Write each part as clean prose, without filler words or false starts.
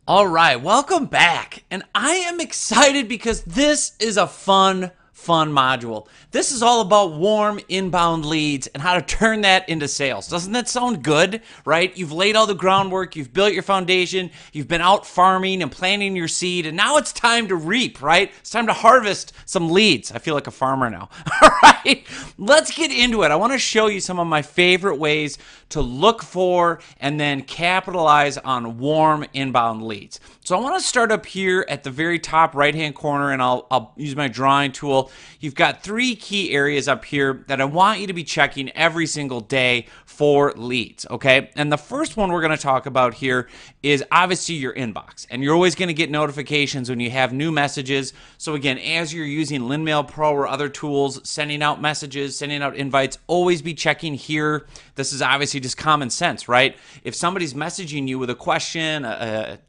All right, welcome back. And I am excited because this is a fun module. This is all about warm inbound leads and how to turn that into sales. Doesn't that sound good, right? You've laid all the groundwork, you've built your foundation, you've been out farming and planting your seed, and now it's time to reap, right? It's time to harvest some leads. I feel like a farmer now. All right, let's get into it. I want to show you some of my favorite ways to look for and then capitalize on warm inbound leads. So I want to start up here at the very top right-hand corner, and I'll use my drawing tool. You've got three key areas up here that I want you to be checking every single day for leads, okay? And the first one we're going to talk about here is obviously your inbox. And you're always going to get notifications when you have new messages. So again, as you're using LinMail Pro or other tools, sending out messages, sending out invites, always be checking here. This is obviously just common sense, right? If somebody's messaging you with a question,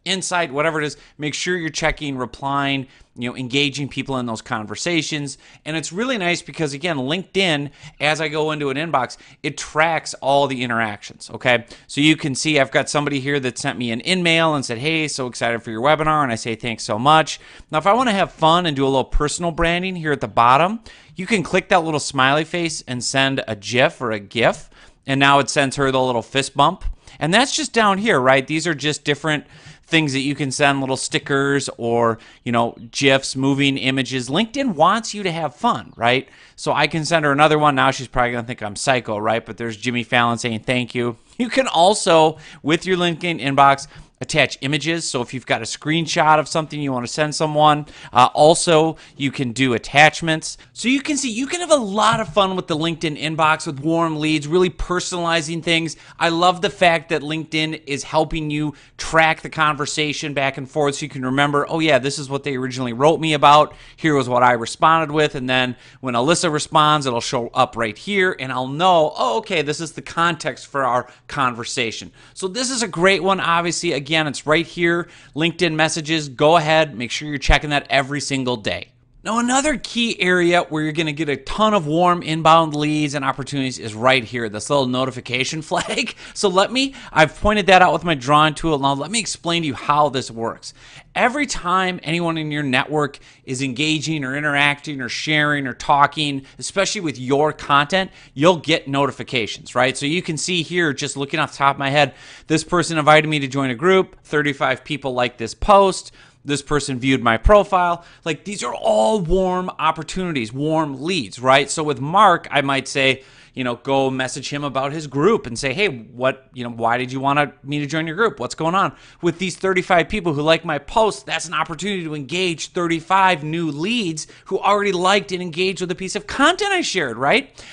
insight, whatever it is, make sure you're checking, replying, engaging people in those conversations. And it's really nice because, again, LinkedIn, as I go into an inbox, it tracks all the interactions, okay? So you can see I've got somebody here that sent me an in-mail and said, hey, so excited for your webinar, and I say, thanks so much. Now, if I want to have fun and do a little personal branding here at the bottom, you can click that little smiley face and send a GIF or a GIF, and now it sends her the little fist bump. And that's just down here, right? These are just different things that you can send, little stickers or, GIFs, moving images. LinkedIn wants you to have fun, right? So I can send her another one. Now she's probably going to think I'm psycho, right? But there's Jimmy Fallon saying thank you. You can also, with your LinkedIn inbox, attach images. So if you've got a screenshot of something you want to send someone, also you can do attachments. So you can see you can have a lot of fun with the LinkedIn inbox with warm leads, really personalizing things. I love the fact that LinkedIn is helping you track the conversation back and forth so you can remember, oh yeah, this is what they originally wrote me about. Here was what I responded with. And then when Alyssa responds, it'll show up right here and I'll know, oh, okay, this is the context for our conversation. So this is a great one. Obviously, again, it's right here, LinkedIn messages. Go ahead, make sure you're checking that every single day. Now, another key area where you're going to get a ton of warm inbound leads and opportunities is right here, this little notification flag. So I've pointed that out with my drawing tool. Now, let me explain to you how this works. Every time anyone in your network is engaging or interacting or sharing or talking, especially with your content, you'll get notifications, right? So you can see here, just looking off the top of my head, this person invited me to join a group, 35 people liked this post, this person viewed my profile. Like, these are all warm opportunities, warm leads, right? So with Mark, I might say, go message him about his group and say, hey, why did you want me to join your group? What's going on? With these 35 people who like my post, that's an opportunity to engage 35 new leads who already liked and engaged with a piece of content I shared, right?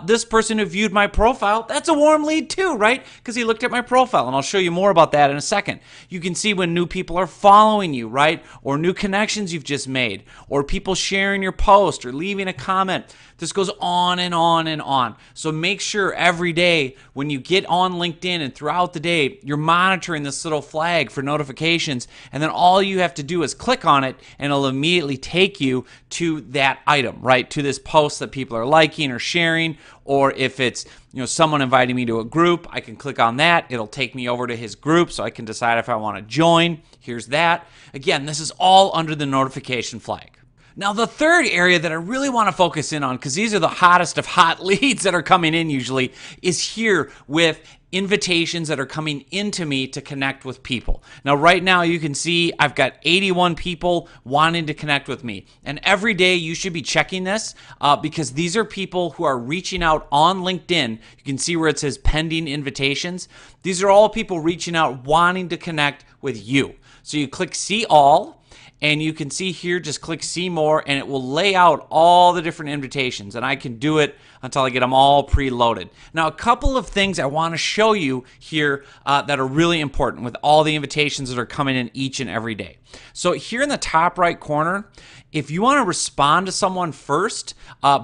This person who viewed my profile, that's a warm lead too, right? Because he looked at my profile, and I'll show you more about that in a second. You can see when new people are following you, right? Or new connections you've just made, or people sharing your post or leaving a comment. This goes on and on and on. So make sure every day when you get on LinkedIn and throughout the day, you're monitoring this little flag for notifications. And then all you have to do is click on it and it'll immediately take you to that item, right? To this post that people are liking or sharing. Or if it's someone inviting me to a group, I can click on that. It'll take me over to his group so I can decide if I want to join. Here's that. Again, this is all under the notification flag. Now, the third area that I really want to focus in on, because these are the hottest of hot leads that are coming in usually, is here with invitations that are coming into me to connect with people. Now, right now, you can see I've got 81 people wanting to connect with me. And every day you should be checking this because these are people who are reaching out on LinkedIn. You can see where it says pending invitations. These are all people reaching out wanting to connect with you. So you click see all. And you can see here, just click see more, and it will lay out all the different invitations. And I can do it until I get them all preloaded. Now, a couple of things I want to show you here that are really important with all the invitations that are coming in each and every day. So here in the top right corner, if you want to respond to someone first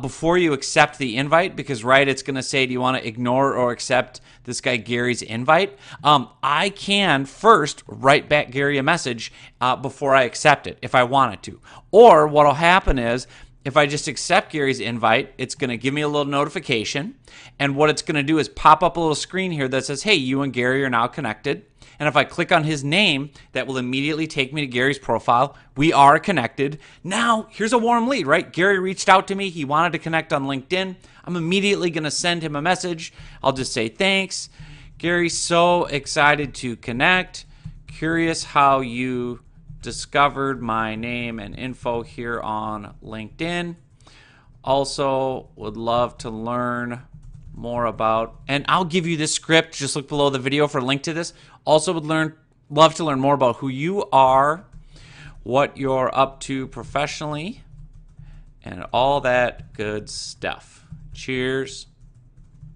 before you accept the invite, because it's going to say, do you want to ignore or accept this guy Gary's invite? I can first write back Gary a message before I accept it if I wanted to. Or what will happen is, if I just accept Gary's invite, it's going to give me a little notification. And what it's going to do is pop up a little screen here that says, hey, you and Gary are now connected. And if I click on his name, that will immediately take me to Gary's profile. We are connected. Now, here's a warm lead, right? Gary reached out to me. He wanted to connect on LinkedIn. I'm immediately going to send him a message. I'll just say, thanks. Gary, so excited to connect. Curious how you discovered my name and info here on LinkedIn. Also, would love to learn more about, and I'll give you this script. Just look below the video for a link to this. Also, would love to learn more about who you are, what you're up to professionally, and all that good stuff. Cheers,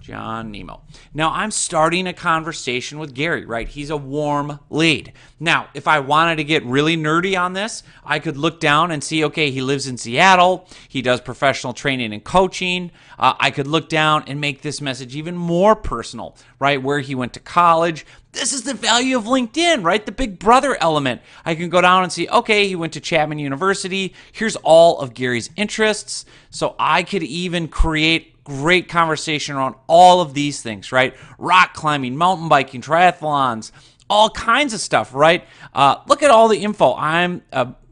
John Nemo. Now, I'm starting a conversation with Gary, right? He's a warm lead. Now, if I wanted to get really nerdy on this, I could look down and see, okay, he lives in Seattle. He does professional training and coaching. I could look down and make this message even more personal, right? Where he went to college. This is the value of LinkedIn, right? The big brother element. I can go down and see, okay, he went to Chapman University. Here's all of Gary's interests. So I could even create great conversation around all of these things, right? Rock climbing, mountain biking, triathlons, all kinds of stuff, right? Look at all the info.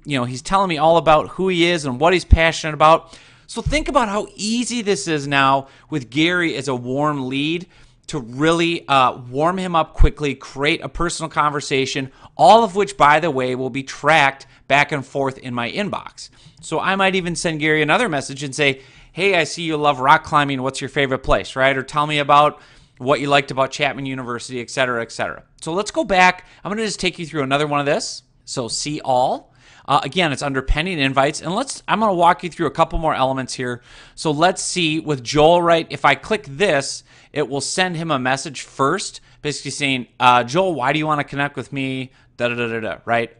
He's telling me all about who he is and what he's passionate about. So think about how easy this is now with Gary as a warm lead to really warm him up quickly, create a personal conversation, all of which, by the way, will be tracked back and forth in my inbox. So I might even send Gary another message and say, hey, I see you love rock climbing. What's your favorite place, right? Or tell me about what you liked about Chapman University, et cetera, et cetera. So let's go back. I'm going to just take you through another one of this. So see all. Again, it's under pending invites. And I'm going to walk you through a couple more elements here. So let's see with Joel, right? If I click this, it will send him a message first, basically saying, Joel, why do you want to connect with me? Right?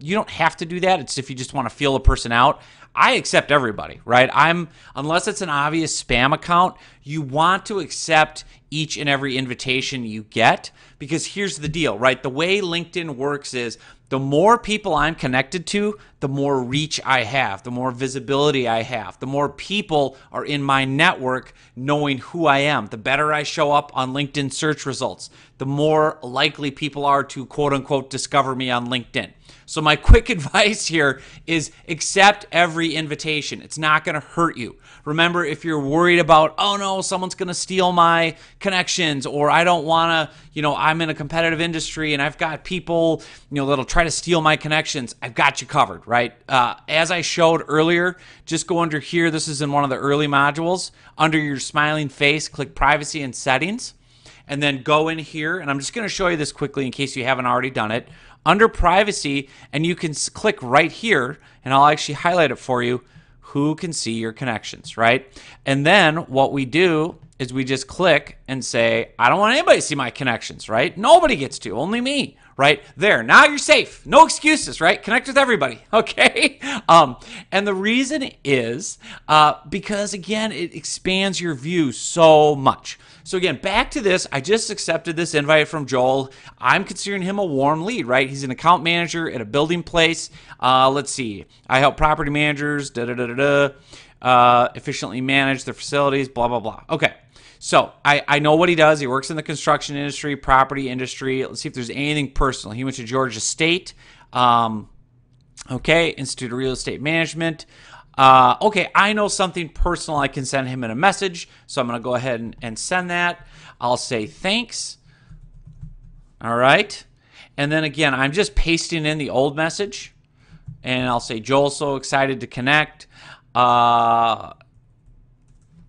You don't have to do that. It's if you just want to feel a person out. I accept everybody, right? Unless it's an obvious spam account, you want to accept each and every invitation you get, because here's the deal, right? The way LinkedIn works is the more people I'm connected to, the more reach I have, the more visibility I have, the more people are in my network knowing who I am. The better I show up on LinkedIn search results, the more likely people are to quote unquote discover me on LinkedIn. So my quick advice here is accept every invitation. It's not going to hurt you. Remember, if you're worried about, oh no, someone's going to steal my connections, or I don't want to, I'm in a competitive industry and I've got people, that'll try to steal my connections, I've got you covered, right? As I showed earlier, just go under here. This is in one of the early modules. Under your smiling face, click privacy and settings, and then go in here. And I'm just going to show you this quickly in case you haven't already done it. Under privacy, and you can click right here, and I'll actually highlight it for you, who can see your connections, right? And then what we do is we just click and say, I don't want anybody to see my connections, right? Nobody gets to, only me, right? There, now you're safe. No excuses, right? Connect with everybody, okay? And the reason is because, again, it expands your view so much. So again, back to this, I just accepted this invite from Joel. I'm considering him a warm lead, right? He's an account manager at a building place. Let's see. I help property managers, efficiently manage their facilities, blah, blah, blah. Okay. So I know what he does. He works in the construction industry, property industry. Let's see if there's anything personal. He went to Georgia State. Okay, Institute of Real Estate Management. Okay, I know something personal. I can send him in a message. So I'm going to go ahead and send that. I'll say thanks. All right. And then again, I'm just pasting in the old message. And I'll say, Joel, so excited to connect.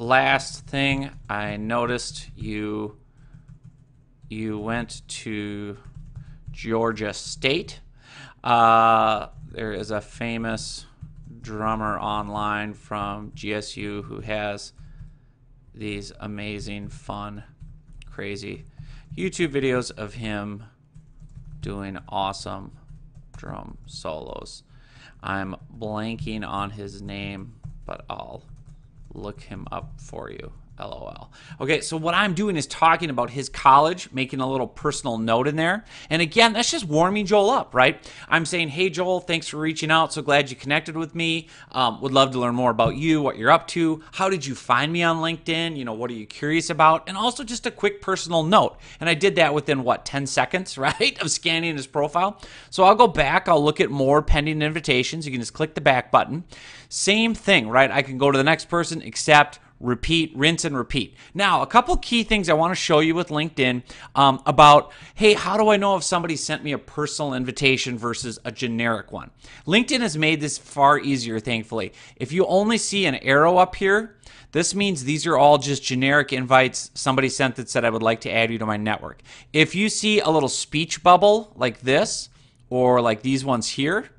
Last thing, I noticed you went to Georgia State. There is a famous drummer online from GSU who has these amazing, fun, crazy YouTube videos of him doing awesome drum solos. I'm blanking on his name, but I'll look him up for you. LOL. Okay, so what I'm doing is talking about his college, making a little personal note in there. And again, that's just warming Joel up, right? I'm saying, hey, Joel, thanks for reaching out. So glad you connected with me. Would love to learn more about you, what you're up to. How did you find me on LinkedIn? You know, what are you curious about? And also just a quick personal note. And I did that within, 10 seconds, right, of scanning his profile. So I'll go back. I'll look at more pending invitations. You can just click the back button. Same thing, right? I can go to the next person, accept, repeat, rinse, and repeat. Now, a couple key things I want to show you with LinkedIn about, hey, how do I know if somebody sent me a personal invitation versus a generic one? LinkedIn has made this far easier, thankfully. If you only see an arrow up here, this means these are all just generic invites somebody sent that said I would like to add you to my network. If you see a little speech bubble like this, or like these ones here,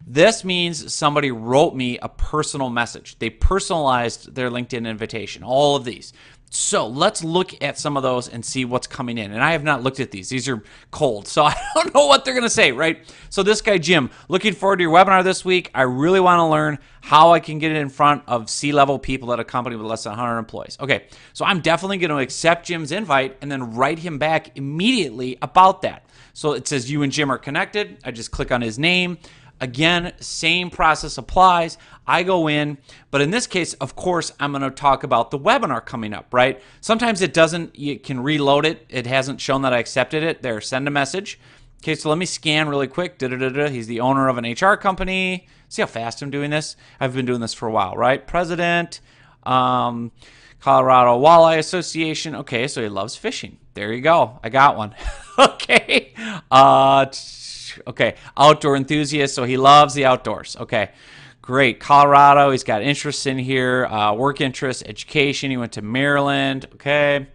this means somebody wrote me a personal message. They personalized their LinkedIn invitation, all of these. So let's look at some of those and see what's coming in. And I have not looked at these. These are cold, so I don't know what they're going to say, right? So this guy, Jim, looking forward to your webinar this week. I really want to learn how I can get it in front of C-level people at a company with less than 100 employees. Okay, so I'm definitely going to accept Jim's invite and then write him back immediately about that. So it says you and Jim are connected. I just click on his name. Again, same process applies. I go in, but in this case, of course, I'm going to talk about the webinar coming up, right? Sometimes it doesn't, you can reload it. It hasn't shown that I accepted it. There, send a message. Okay, so let me scan really quick. He's the owner of an HR company. See how fast I'm doing this? I've been doing this for a while, right? President, Colorado Walleye Association. Okay, so he loves fishing. There you go. I got one. Okay. Okay, outdoor enthusiast, so he loves the outdoors. Okay, great. Colorado, he's got interests in here, work interests, education. He went to Maryland. Okay,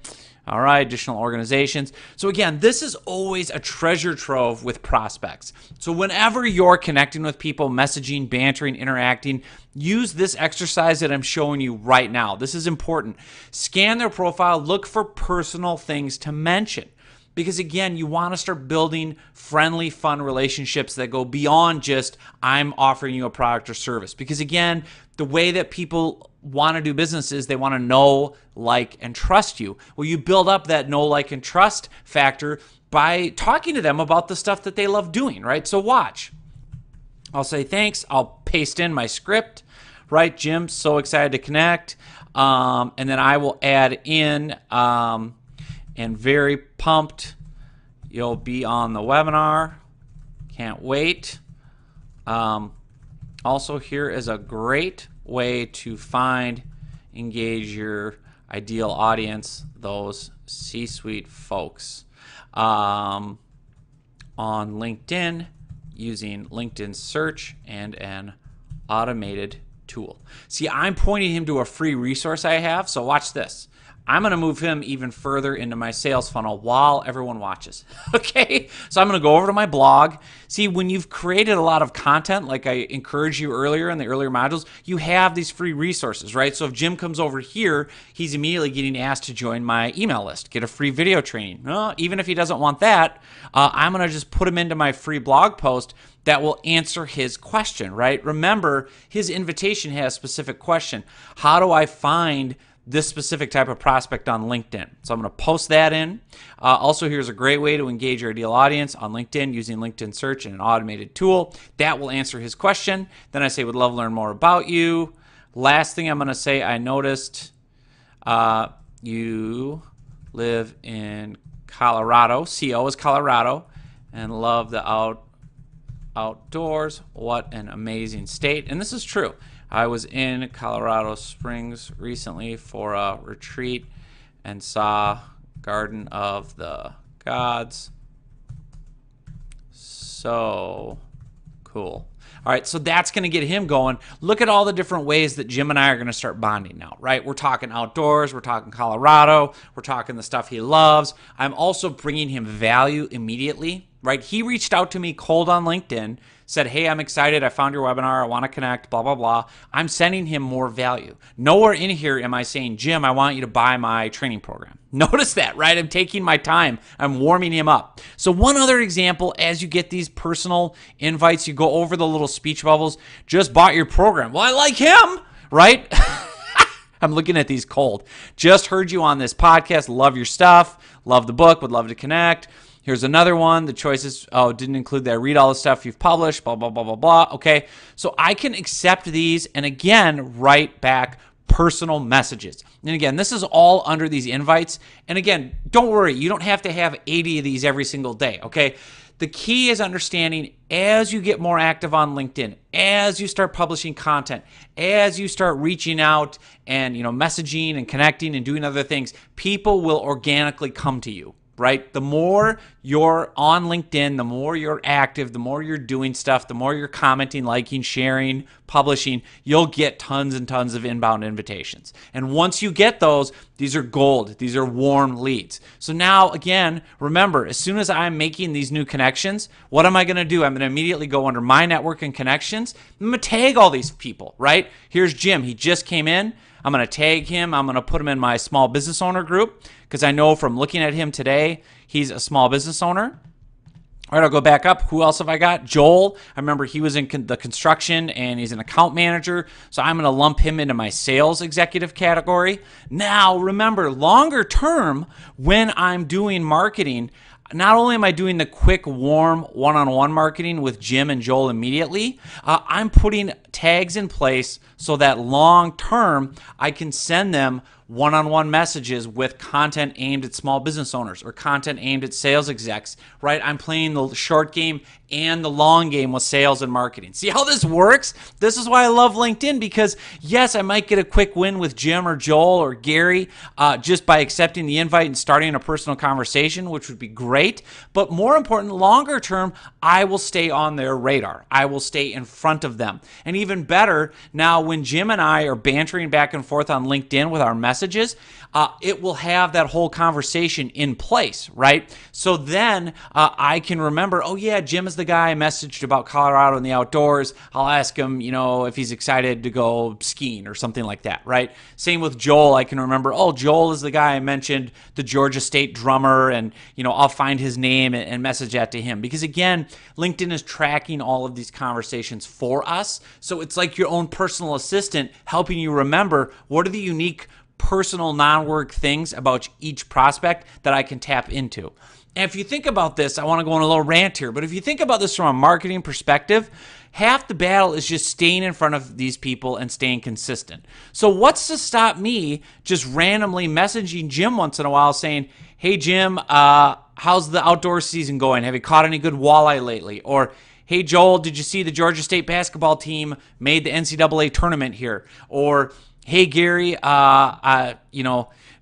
all right, additional organizations. So again, this is always a treasure trove with prospects. So whenever you're connecting with people, messaging, bantering, interacting, use this exercise that I'm showing you right now. This is important. Scan their profile, look for personal things to mention. Because again, you want to start building friendly, fun relationships that go beyond just, I'm offering you a product or service. Because again, the way that people want to do business is they want to know, like, and trust you. Well, you build up that know, like, and trust factor by talking to them about the stuff that they love doing, right? So watch. I'll say thanks. I'll paste in my script, right? Jim, so excited to connect. And then I will add in... and very pumped you'll be on the webinar. Can't wait. Also, here is a great way to find, engage your ideal audience, those C-suite folks, on LinkedIn using LinkedIn search and an automated tool. See, I'm pointing him to a free resource I have, so watch this. I'm going to move him even further into my sales funnel while everyone watches. Okay, so I'm going to go over to my blog. See, when you've created a lot of content, like I encouraged you earlier in the earlier modules, you have these free resources, right? So if Jim comes over here, he's immediately getting asked to join my email list, get a free video training. Well, even if he doesn't want that, I'm going to just put him into my free blog post that will answer his question, right? Remember, his invitation has a specific question. How do I find this specific type of prospect on LinkedIn? So I'm going to post that in. Also, here's a great way to engage your ideal audience on LinkedIn using LinkedIn search and an automated tool. That will answer his question. Then I say, would love to learn more about you. Last thing I'm going to say, I noticed you live in Colorado. CO is Colorado. And love the outdoors. What an amazing state. And this is true. I was in Colorado Springs recently for a retreat and saw Garden of the Gods. So cool. All right, so that's going to get him going. Look at all the different ways that Jim and I are going to start bonding now, right? We're talking outdoors. We're talking Colorado. We're talking the stuff he loves. I'm also bringing him value immediately, right? He reached out to me cold on LinkedIn, said, hey, I'm excited. I found your webinar. I want to connect, blah, blah, blah. I'm sending him more value. Nowhere in here am I saying, Jim, I want you to buy my training program. Notice that, right? I'm taking my time. I'm warming him up. So one other example, as you get these personal invites, you go over the little speech bubbles, just bought your program. Well, I like him, right? I'm looking at these cold. Just heard you on this podcast. Love your stuff. Love the book. Would love to connect. Here's another one. The choices, didn't include that. Read all the stuff you've published, blah, blah, blah, blah, blah. Okay. So I can accept these and again, write back personal messages. And again, this is all under these invites. And again, don't worry. You don't have to have 80 of these every single day. Okay. The key is understanding as you get more active on LinkedIn, as you start publishing content, as you start reaching out and, messaging and connecting and doing other things, people will organically come to you, right? The more you're on LinkedIn, the more you're active, the more you're doing stuff, the more you're commenting, liking, sharing, publishing, you'll get tons and tons of inbound invitations. And once you get those, these are gold. These are warm leads. So now, again, remember, as soon as I'm making these new connections, what am I going to do? I'm going to immediately go under my network and connections. I'm going to tag all these people, right? Here's Jim. He just came in. I'm going to tag him. I'm going to put him in my small business owner group because I know from looking at him today, he's a small business owner. All right, I'll go back up. Who else have I got? Joel. I remember he was in the construction and he's an account manager. So I'm going to lump him into my sales executive category. Now, remember, longer term, when I'm doing marketing, not only am I doing the quick, warm, one-on-one marketing with Jim and Joel immediately, I'm putting tags in place so that long-term I can send them one-on-one messages with content aimed at small business owners or content aimed at sales execs, right? I'm playing the short game and the long game with sales and marketing. See how this works? This is why I love LinkedIn because, yes, I might get a quick win with Jim or Joel or Gary just by accepting the invite and starting a personal conversation, which would be great. But more important, longer term, I will stay on their radar. I will stay in front of them. And even better, now when Jim and I are bantering back and forth on LinkedIn with our messages, it will have that whole conversation in place, right? So then I can remember, oh yeah, Jim is the guy I messaged about Colorado and the outdoors. I'll ask him, if he's excited to go skiing or something like that, right? Same with Joel. I can remember, oh, Joel is the guy I mentioned, the Georgia State drummer, and I'll find his name and message that to him. Because again, LinkedIn is tracking all of these conversations for us. So it's like your own personal assistant helping you remember what are the unique personal non-work things about each prospect that I can tap into. And if you think about this, I want to go on a little rant here, but if you think about this from a marketing perspective, half the battle is just staying in front of these people and staying consistent. So what's to stop me just randomly messaging Jim once in a while saying, hey Jim, how's the outdoor season going? Have you caught any good walleye lately? Or hey Joel, did you see the Georgia State basketball team made the NCAA tournament here? Or hey Gary,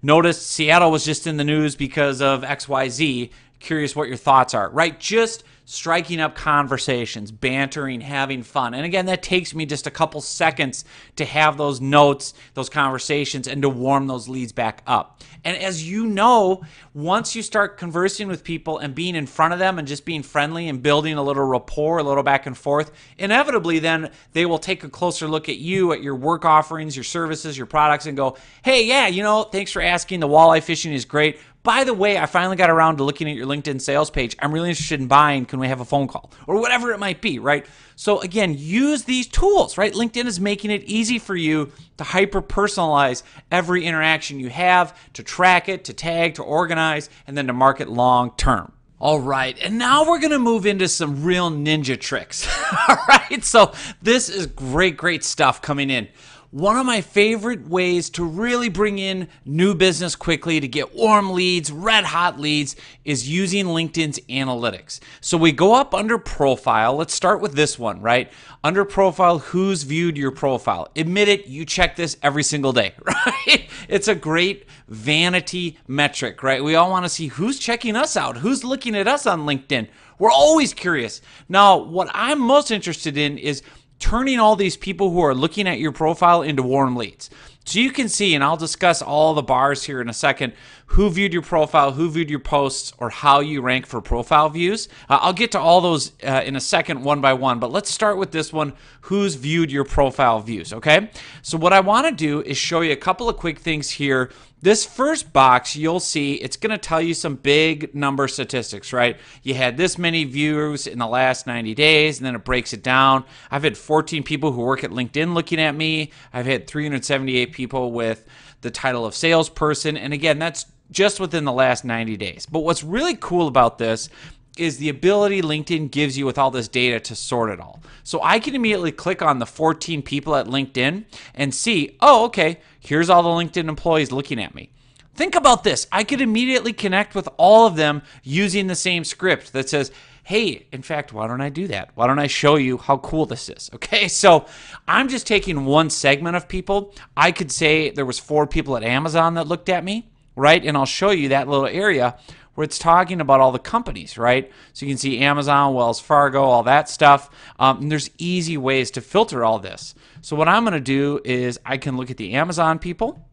noticed Seattle was just in the news because of XYZ. Curious what your thoughts are, right? Just striking up conversations, bantering, having fun. And again, that takes me just a couple seconds to have those notes, those conversations, and to warm those leads back up. And as you know, once you start conversing with people and being in front of them and just being friendly and building a little rapport, a little back and forth, inevitably then they will take a closer look at you, at your work offerings, your services, your products, and go, hey, yeah, thanks for asking. The walleye fishing is great. By the way, I finally got around to looking at your LinkedIn sales page. I'm really interested in buying. Can we have a phone call? Or whatever it might be, right? So again, use these tools, right? LinkedIn is making it easy for you to hyper-personalize every interaction you have, to track it, to tag, to organize, and then to market long-term. All right, and now we're going to move into some real ninja tricks. All right, so this is great stuff coming in. One of my favorite ways to really bring in new business quickly, to get warm leads, red hot leads, is using LinkedIn's analytics. So we go up under profile. Let's start with this one, right? Under profile, who's viewed your profile? Admit it, you check this every single day, right? It's a great vanity metric, right? We all want to see who's checking us out, who's looking at us on LinkedIn. We're always curious. Now, what I'm most interested in is turning all these people who are looking at your profile into warm leads. So you can see, and I'll discuss all the bars here in a second, who viewed your profile, who viewed your posts, or how you rank for profile views. I'll get to all those in a second, one by one, but let's start with this one, who's viewed your profile views, okay? So what I want to do is show you a couple of quick things here this first box, you'll see it's going to tell you some big number statistics, right? You had this many views in the last 90 days, and then it breaks it down. I've had 14 people who work at LinkedIn looking at me. I've had 378 people with the title of salesperson. And again, that's just within the last 90 days. But what's really cool about this is the ability LinkedIn gives you with all this data to sort it all. So I can immediately click on the 14 people at LinkedIn and see, oh, okay, here's all the LinkedIn employees looking at me. Think about this. I could immediately connect with all of them using the same script that says, hey, in fact, why don't I do that? Why don't I show you how cool this is? Okay, so I'm just taking one segment of people. I could say there was 4 people at Amazon that looked at me, right? And I'll show you that little area where it's talking about all the companies, right? So you can see Amazon, Wells Fargo, all that stuff. And there's easy ways to filter all this. So what I'm going to do is I can look at the Amazon people,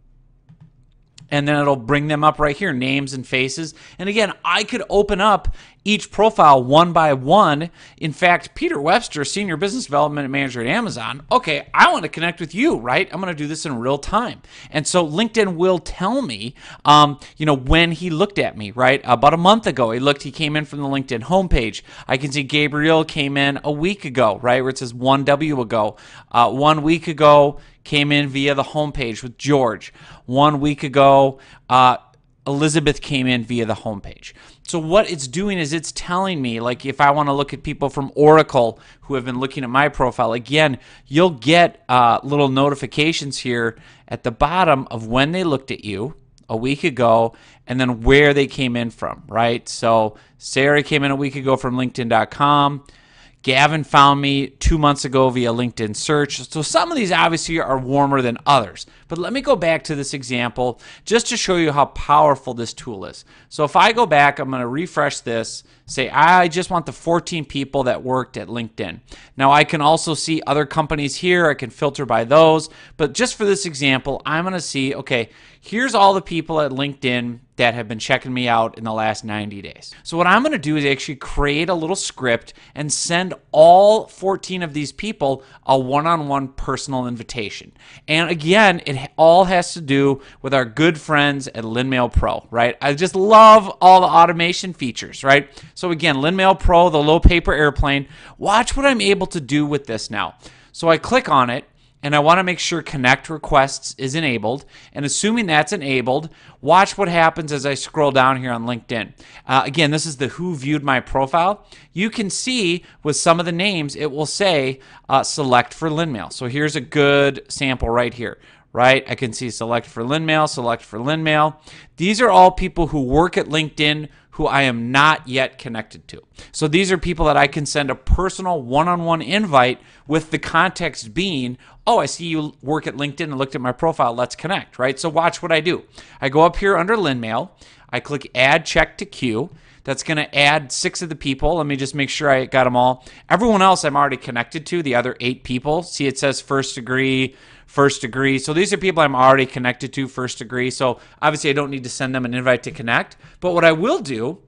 and then it'll bring them up right here, names and faces. And again, I could open up each profile one by one. In fact, Peter Webster, Senior Business Development Manager at Amazon. Okay, I want to connect with you, right? I'm going to do this in real time. And so LinkedIn will tell me, when he looked at me, right? About a month ago, he came in from the LinkedIn homepage. I can see Gabriel came in a week ago, right? Where it says 1W ago. 1 week ago, came in via the homepage with George. 1 week ago, Elizabeth came in via the homepage. So what it's doing is it's telling me, like, if I want to look at people from Oracle who have been looking at my profile, again, you'll get little notifications here at the bottom of when they looked at you a week ago and then where they came in from, right? So Sarah came in a week ago from LinkedIn.com. Gavin found me 2 months ago via LinkedIn search. So some of these obviously are warmer than others. But let me go back to this example just to show you how powerful this tool is. So if I go back, I'm going to refresh this, say I just want the 14 people that worked at LinkedIn. Now I can also see other companies here. I can filter by those. But just for this example, I'm going to see, okay, here's all the people at LinkedIn that have been checking me out in the last 90 days. So what I'm going to do is actually create a little script and send all 14 of these people a one-on-one personal invitation. And again, it all has to do with our good friends at LinMail Pro, right? I just love all the automation features, right? So again, LinMail Pro, the low paper airplane. Watch what I'm able to do with this now. So I click on it, and I want to make sure connect requests is enabled. And assuming that's enabled, watch what happens as I scroll down here on LinkedIn. Again, this is the who viewed my profile. You can see with some of the names, it will say select for LinMail. So here's a good sample right here, right? I can see select for LinMail, select for LinMail. These are all people who work at LinkedIn who I am not yet connected to. So these are people that I can send a personal one-on-one invite with the context being, oh, I see you work at LinkedIn and looked at my profile, let's connect, right? So watch what I do. I go up here under LinMail, I click add check to queue. That's going to add 6 of the people. Let me just make sure I got them all. Everyone else I'm already connected to, the other 8 people. See, it says first degree. So these are people I'm already connected to, first degree. So obviously I don't need to send them an invite to connect. But what I will do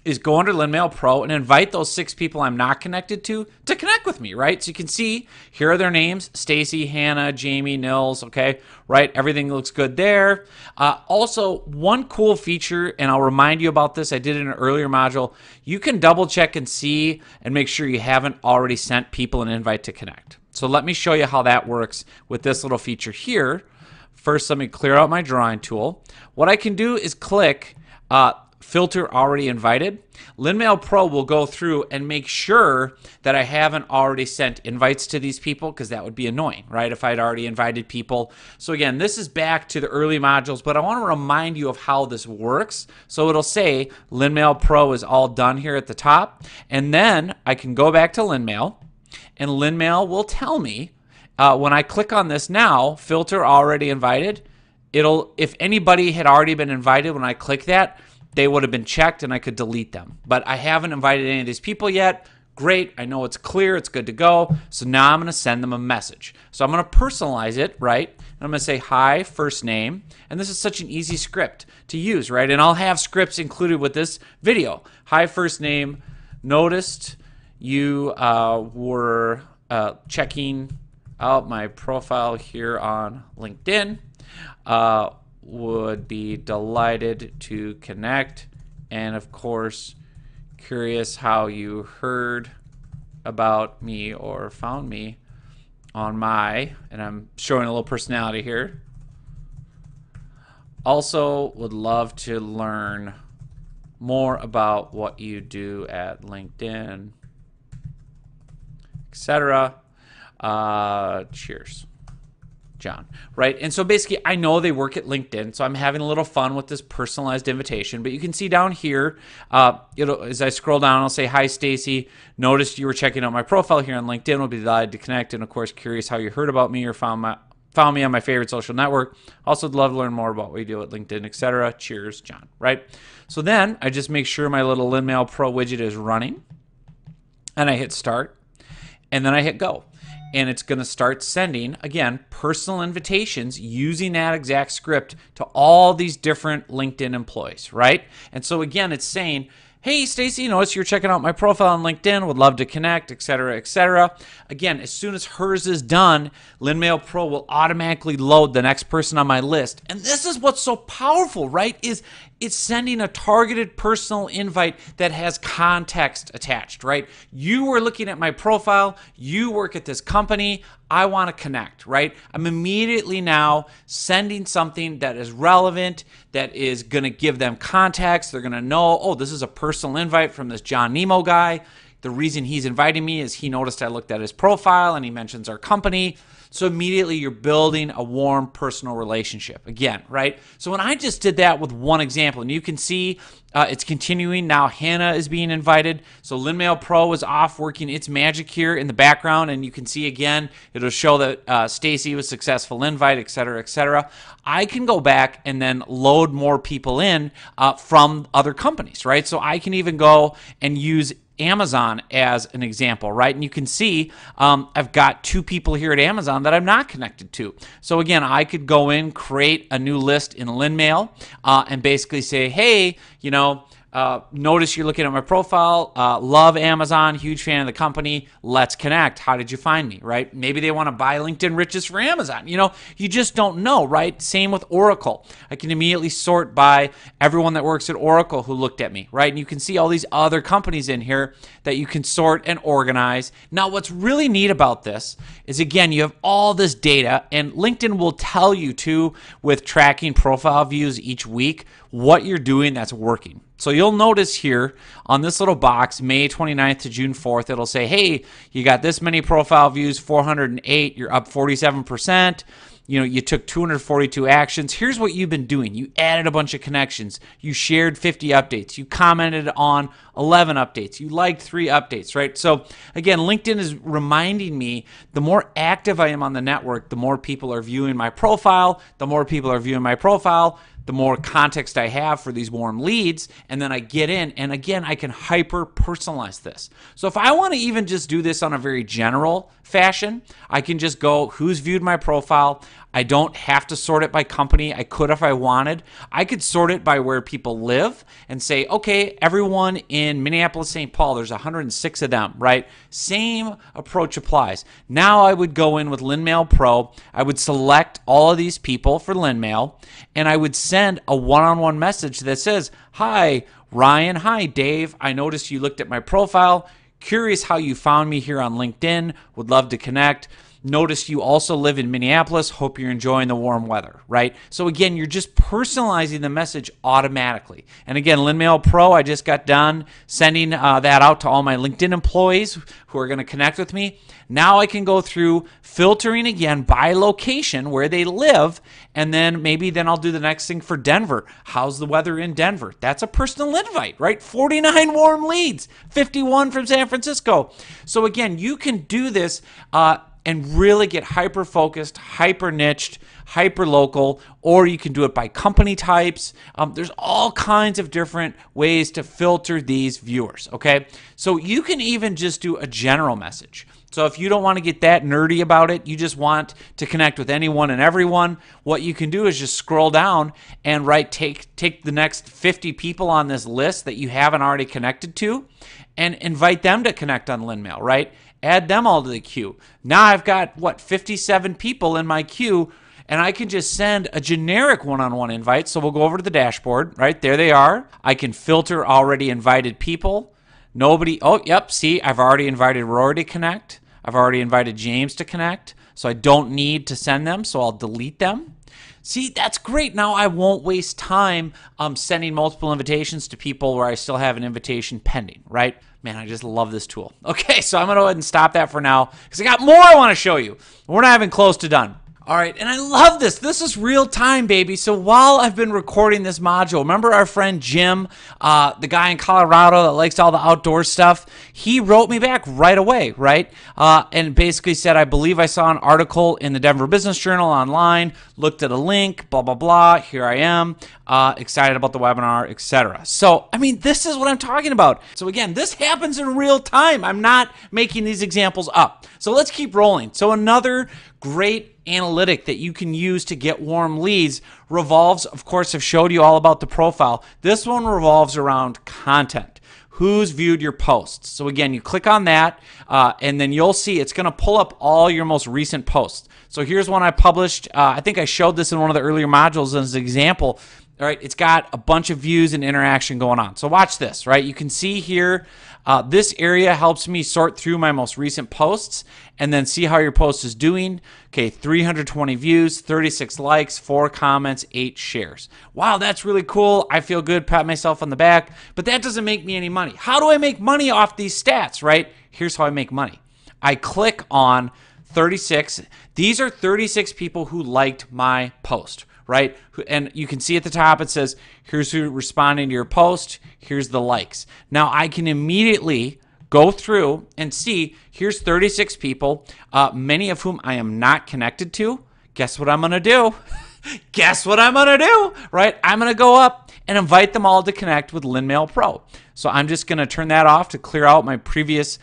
is go under LinMail Pro and invite those 6 people I'm not connected to connect with me, right? So you can see here are their names: Stacy, Hannah, Jamie, Nils, okay, right? Everything looks good there. Also, one cool feature, and I'll remind you about this, I did it in an earlier module, you can double check and see and make sure you haven't already sent people an invite to connect. So let me show you how that works with this little feature here. First, let me clear out my drawing tool. What I can do is click filter already invited. LinMail Pro will go through and make sure that I haven't already sent invites to these people, because that would be annoying, right, if I'd already invited people. So again, this is back to the early modules, but I want to remind you of how this works. So it'll say LinMail Pro is all done here at the top, and then I can go back to LinMail, and LinMail will tell me when I click on this now, filter already invited, if anybody had already been invited when I click that, they would have been checked and I could delete them. But I haven't invited any of these people yet. Great, I know it's clear, it's good to go. So now I'm going to send them a message. So I'm going to personalize it, right? And I'm going to say hi, first name. And this is such an easy script to use, right? And I'll have scripts included with this video. Hi, first name. Noticed you were checking out my profile here on LinkedIn. would be delighted to connect. And of course, curious how you heard about me or found me on my, and I'm showing a little personality here. Also would love to learn more about what you do at LinkedIn, etc. Cheers, John. Right? And so basically, I know they work at LinkedIn, so I'm having a little fun with this personalized invitation. But you can see down here, as I scroll down, I'll say, "Hi, Stacy. Noticed you were checking out my profile here on LinkedIn. We'll be delighted to connect. And of course, curious how you heard about me or found me on my favorite social network. Also, would love to learn more about what you do at LinkedIn, etc. Cheers, John." Right? So then I just make sure my little LinMail Pro widget is running, and I hit start, and then I hit go. And it's going to start sending, again, personal invitations using that exact script to all these different LinkedIn employees, right? And so, again, it's saying, "Hey, Stacy, notice you're checking out my profile on LinkedIn. Would love to connect, etc., etc." Again, as soon as hers is done, LinMail Pro will automatically load the next person on my list. And this is what's so powerful, right? Is it's sending a targeted personal invite that has context attached, right? You were looking at my profile. You work at this company. I want to connect, right? I'm immediately now sending something that is relevant, that is going to give them context. They're going to know, oh, this is a personal invite from this John Nemo guy. The reason he's inviting me is he noticed I looked at his profile and he mentions our company. So immediately you're building a warm personal relationship again, right? So when I just did that with one example, and you can see it's continuing. Now Hannah is being invited. So LinMail Pro is off working its magic here in the background, and you can see again, it'll show that Stacy was successful invite, et cetera, et cetera. I can go back and then load more people in from other companies, right? So I can even go and use Amazon as an example, right? And you can see I've got 2 people here at Amazon that I'm not connected to. So again, I could go in, create a new list in LinMail, and basically say, hey, notice you're looking at my profile, love Amazon, huge fan of the company, let's connect. How did you find me, right? Maybe they want to buy LinkedIn Riches for Amazon. You just don't know, right? Same with Oracle. I can immediately sort by everyone that works at Oracle who looked at me, right? And you can see all these other companies in here that you can sort and organize. Now, what's really neat about this is, again, you have all this data, and LinkedIn will tell you too, with tracking profile views each week, what you're doing that's working. So you'll notice here on this little box, May 29th to June 4th, it'll say, hey, you got this many profile views, 408, you're up 47%. You took 242 actions. Here's what you've been doing. You added a bunch of connections. You shared 50 updates. You commented on 11 updates. You liked 3 updates, right? So again, LinkedIn is reminding me the more active I am on the network, the more people are viewing my profile. The more people are viewing my profile, the more context I have for these warm leads, and then I get in, and again, I can hyper personalize this. So if I want to even just do this on a very general fashion, I can just go, who's viewed my profile? I don't have to sort it by company. I could if I wanted. I could sort it by where people live and say, okay, everyone in Minneapolis, St. Paul, there's 106 of them, right? Same approach applies. Now I would go in with LinMail Pro. I would select all of these people for LinMail, and I would send a one-on-one message that says, hi, Ryan. Hi, Dave. I noticed you looked at my profile. Curious how you found me here on LinkedIn. Would love to connect. Notice you also live in Minneapolis. Hope you're enjoying the warm weather, right? So again, you're just personalizing the message automatically. And again, LinMail Pro, I just got done sending that out to all my LinkedIn employees who are going to connect with me. Now I can go through filtering again by location where they live, and then I'll do the next thing for Denver. How's the weather in Denver? That's a personal invite, right? 49 warm leads, 51 from San Francisco. So again, you can do this and really get hyper-focused, hyper-niched, hyper-local, or you can do it by company types. There's all kinds of different ways to filter these viewers, okay? So you can even just do a general message. So if you don't want to get that nerdy about it, you just want to connect with anyone and everyone, what you can do is just scroll down and take the next 50 people on this list that you haven't already connected to and invite them to connect on LinMail, right? Add them all to the queue. Now I've got, 57 people in my queue, and I can just send a generic one-on-one invite. So we'll go over to the dashboard, right? There they are. I can filter already invited people. Nobody, oh, yep, see, I've already invited Rory to connect. I've already invited James to connect. So I don't need to send them, so I'll delete them. See, that's great. Now I won't waste time sending multiple invitations to people where I still have an invitation pending, right? Man, I just love this tool. Okay, so I'm going to go ahead and stop that for now because I got more I want to show you. We're not even close to done. All right, and I love this. This is real time, baby. So while I've been recording this module, remember our friend Jim, the guy in Colorado that likes all the outdoor stuff? He wrote me back right away, right? And basically said, I believe I saw an article in the Denver Business Journal online, looked at a link, blah, blah, blah. Here I am, excited about the webinar, etc. So, I mean, this is what I'm talking about. So again, this happens in real time. I'm not making these examples up. So let's keep rolling. So another great analytic that you can use to get warm leads revolves, of course, I've showed you all about the profile. This one revolves around content. Who's viewed your posts? So again, you click on that, and then you'll see it's going to pull up all your most recent posts. So here's one I published. I think I showed this in one of the earlier modules as an example. All right, it's got a bunch of views and interaction going on. So watch this, right? You can see here, this area helps me sort through my most recent posts and then see how your post is doing. Okay, 320 views, 36 likes, 4 comments, 8 shares. Wow, that's really cool. I feel good, pat myself on the back, but that doesn't make me any money. How do I make money off these stats, right? Here's how I make money. I click on 36. These are 36 people who liked my post, right? And you can see at the top it says, here's who responding to your post, here's the likes. Now I can immediately go through and see, here's 36 people, many of whom I am not connected to. Guess what I'm going to do? Guess what I'm going to do, right? I'm going to go up and invite them all to connect with LinMail Pro. So I'm just going to turn that off to clear out my previous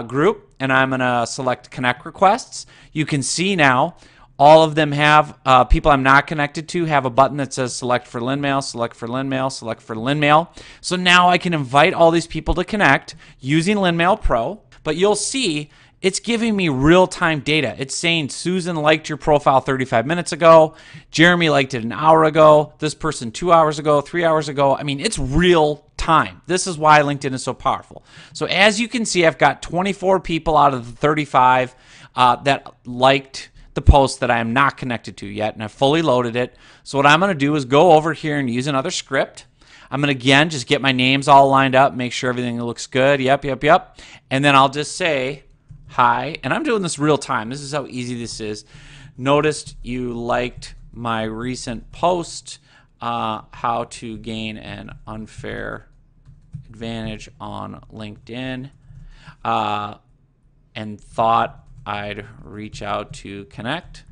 group, and I'm going to select connect requests. You can see now all of them have, people I'm not connected to have a button that says select for LinMail, select for LinMail, select for LinMail. So now I can invite all these people to connect using LinMail Pro, but you'll see it's giving me real-time data. It's saying Susan liked your profile 35 minutes ago, Jeremy liked it an hour ago, this person 2 hours ago, 3 hours ago. I mean, it's real time. This is why LinkedIn is so powerful. So as you can see, I've got 24 people out of the 35 that liked the post that I am not connected to yet, and I've fully loaded it. So what I'm going to do is go over here and use another script. I'm going to, again, just get my names all lined up, make sure everything looks good. Yep. And then I'll just say, hi, and I'm doing this real time. This is how easy this is. Noticed you liked my recent post, how to gain an unfair advantage on LinkedIn, and thought I'd reach out to connect.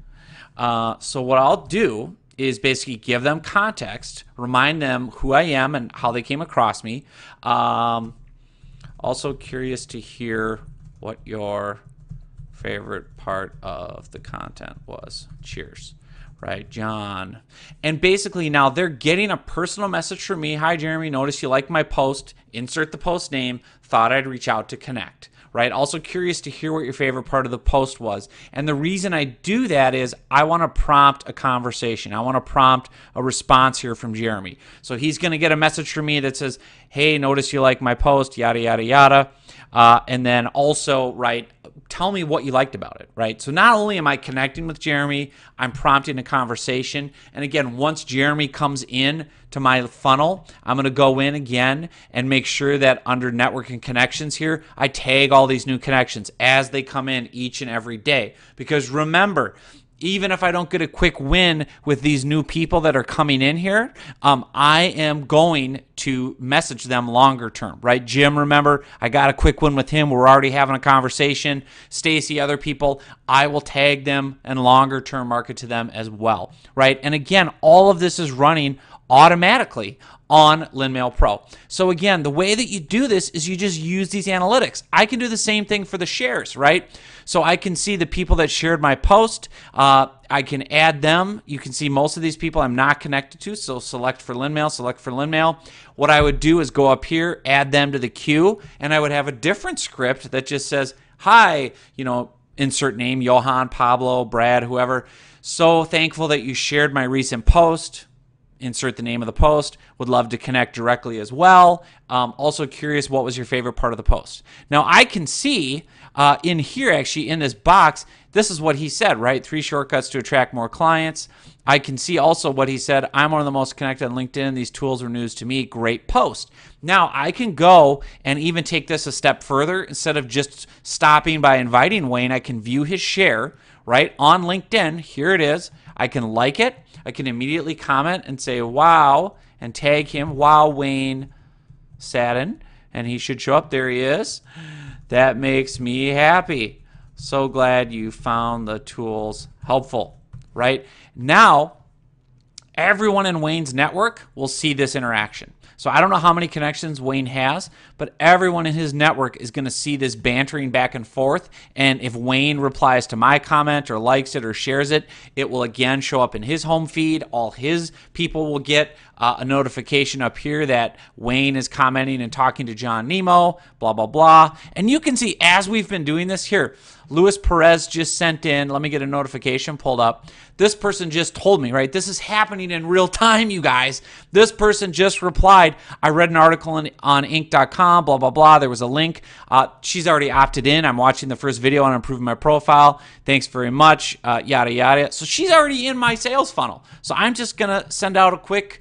So what I'll do is basically give them context, remind them who I am and how they came across me. Also curious to hear what your favorite part of the content was. Cheers. Right, John. And basically now they're getting a personal message from me. Hi, Jeremy, notice you like my post. Insert the post name. Thought I'd reach out to connect. Right? Also curious to hear what your favorite part of the post was. And the reason I do that is I want to prompt a conversation. I want to prompt a response here from Jeremy. So he's going to get a message from me that says, hey, notice you like my post, yada, yada, yada. And then also, right, tell me what you liked about it, right? So not only am I connecting with Jeremy, I'm prompting a conversation. And again, once Jeremy comes in to my funnel, I'm going to go in again and make sure that under network and connections here, I tag all these new connections as they come in each and every day. Because remember, even if I don't get a quick win with these new people that are coming in here, I am going to message them longer term, right? Jim, remember, I got a quick win with him. We're already having a conversation. Stacy, other people, I will tag them and longer term market to them as well, right? And again, all of this is running automatically on LinMail Pro. So again, the way that you do this is you just use these analytics. I can do the same thing for the shares, right? So I can see the people that shared my post. I can add them. You can see most of these people I'm not connected to. So select for LinMail, select for LinMail. What I would do is go up here, add them to the queue, and I would have a different script that just says, hi, you know, insert name, Johan, Pablo, Brad, whoever. So thankful that you shared my recent post. Insert the name of the post. Would love to connect directly as well. Also curious, what was your favorite part of the post? Now, I can see in here, actually, in this box, this is what he said, right? 3 shortcuts to attract more clients. I can see also what he said. I'm one of the most connected on LinkedIn. These tools are news to me. Great post. Now, I can go and even take this a step further. Instead of just stopping by inviting Wayne, I can view his share, right, on LinkedIn. Here it is. I can like it. I can immediately comment and say, wow, and tag him, wow, Wayne Sadin, and he should show up. There he is. That makes me happy. So glad you found the tools helpful, right? Now, everyone in Wayne's network will see this interaction. So I don't know how many connections Wayne has, but everyone in his network is going to see this bantering back and forth. And if Wayne replies to my comment or likes it or shares it, it will again show up in his home feed. All his people will get a notification up here that Wayne is commenting and talking to John Nemo, blah, blah, blah. And you can see as we've been doing this here, Luis Perez just sent in, let me get a notification pulled up. This person just told me, right? This is happening in real time, you guys. This person just replied, I read an article on Inc.com, blah, blah, blah. There was a link. She's already opted in. I'm watching the first video on improving my profile. Thanks very much, yada, yada. So she's already in my sales funnel. So I'm just going to send out a quick,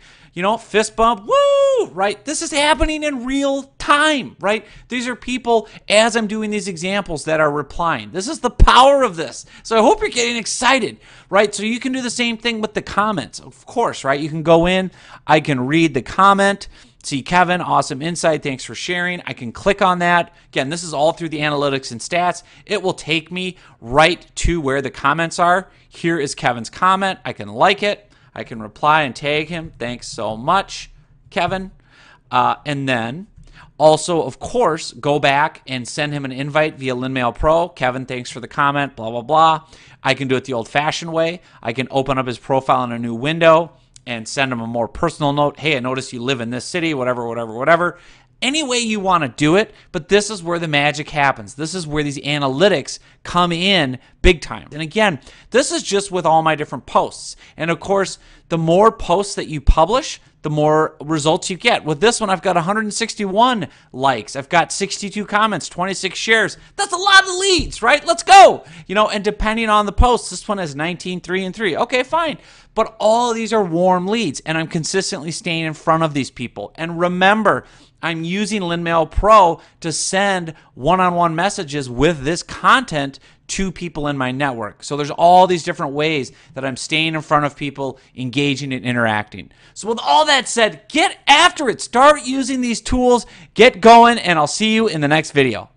fist bump, woo, right? This is happening in real time, right? These are people, as I'm doing these examples, that are replying. This is the power of this. So I hope you're getting excited, right? So you can do the same thing with the comments, of course, right? You can go in, I can read the comment, see Kevin, awesome insight, thanks for sharing. I can click on that. Again, this is all through the analytics and stats. It will take me right to where the comments are. Here is Kevin's comment. I can like it. I can reply and tag him. Thanks so much, Kevin. And then also, of course, go back and send him an invite via LinMail Pro. Kevin, thanks for the comment, blah, blah, blah. I can do it the old-fashioned way. I can open up his profile in a new window and send him a more personal note. Hey, I noticed you live in this city, whatever, whatever, whatever. Any way you want to do it, but this is where the magic happens. This is where these analytics come in big time. And again, this is just with all my different posts. And of course, the more posts that you publish, the more results you get. With this one, I've got 161 likes. I've got 62 comments, 26 shares. That's a lot of leads, right? Let's go. And depending on the post, this one has 19, 3, and 3. Okay, fine. But all of these are warm leads, and I'm consistently staying in front of these people. And remember, I'm using LinMail Pro to send one-on-one messages with this content to people in my network. So there's all these different ways that I'm staying in front of people, engaging and interacting. So with all that said, get after it. Start using these tools, get going, and I'll see you in the next video.